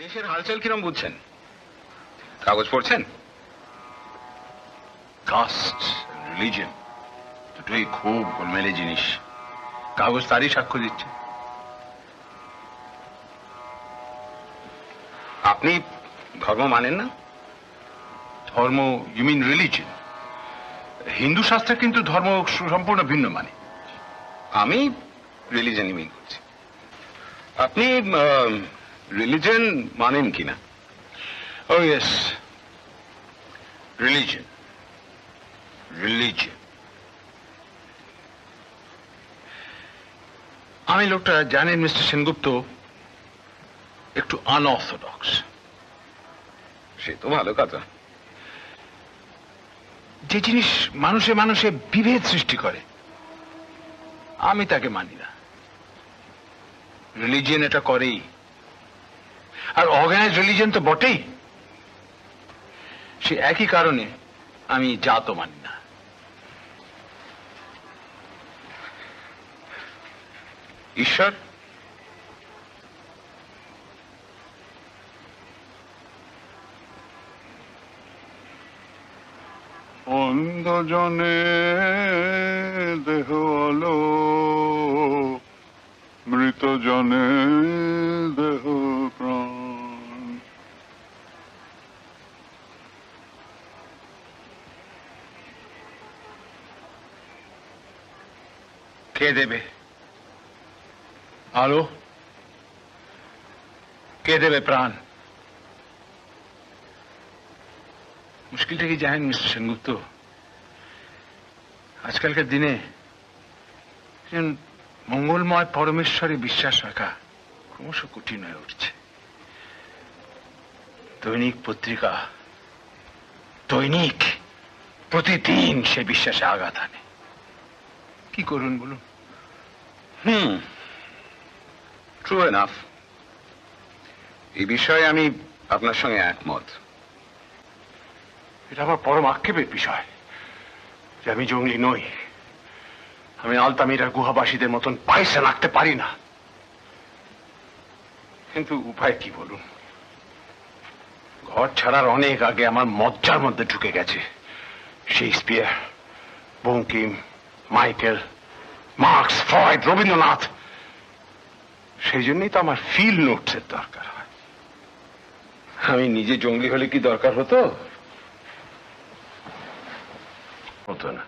দেশের হালচাল কিরম বুঝছেন? কাগজ পড়ছেন? কাস্ট রিলিজিয়ন দুটোই খুব গোলমেলে জিনিস। কাগজ তারই সাক্ষ্য দিচ্ছে। আপনি ধর্ম মানেন না? ধর্ম ইউ মিন রিলিজিয়ন? হিন্দু শাস্ত্রে কিন্তু ধর্ম সম্পূর্ণ ভিন্ন মানে। আমি রিলিজিয়নই মিন করছি। আপনি রিলিজিয়ন মানেন কিনা? ও ইয়েস, রিলিজিয়ন রিলিজিয়ন। আমি লোকটা জানেন মিস্টার সেনগুপ্ত একটু আনঅর্থোডক্স। সে তো ভালো কথা। যে জিনিস মানুষে মানুষে বিভেদ সৃষ্টি করে আমি তাকে মানি না। রিলিজিয়ন এটা করেই, আর অর্গানাইজ রিলিজিয়ন তো বটেই। সে একই কারণে আমি জাতও মানি না। ঈশ্বর অন্ধজনে দেহ আলো, মৃতজনে দেহ প্রাণ। কে দেবে আলো? কে দেবে প্রাণ? মুশকিলটা কি জানেন মিস্টার সেনগুপ্ত? আজকালকার দিনে মঙ্গলময় পরমেশ্বরে বিশ্বাস রাখা ক্রমশ কঠিন হয়ে উঠছে। দৈনিক পত্রিকা, দৈনিক প্রতিদিন সে বিশ্বাসে আঘাত আনে। কি করুন বলুন? True enough. এই বিষয়ে আমি আপনার সঙ্গে একমত। এটা আমার পরম আক্ষেপের বিষয় যে আমি জঙ্গলি নই। আমি আলতামিরার গুহাবাসীদের মতন পয়সা রাখতে পারি না। কিন্তু উপায় কি বলুন? ঘর ছাড়ার অনেক আগে আমার মজ্জার মধ্যে ঢুকে গেছে Shakespeare, Bankim, Michael, marks, Freud, Rabindranath. সেই জন্যই তো আমার ফিল্ড নোটসের দরকার হয়। আমি নিজে জঙ্গলি হলে কি দরকার হতো? হতো না।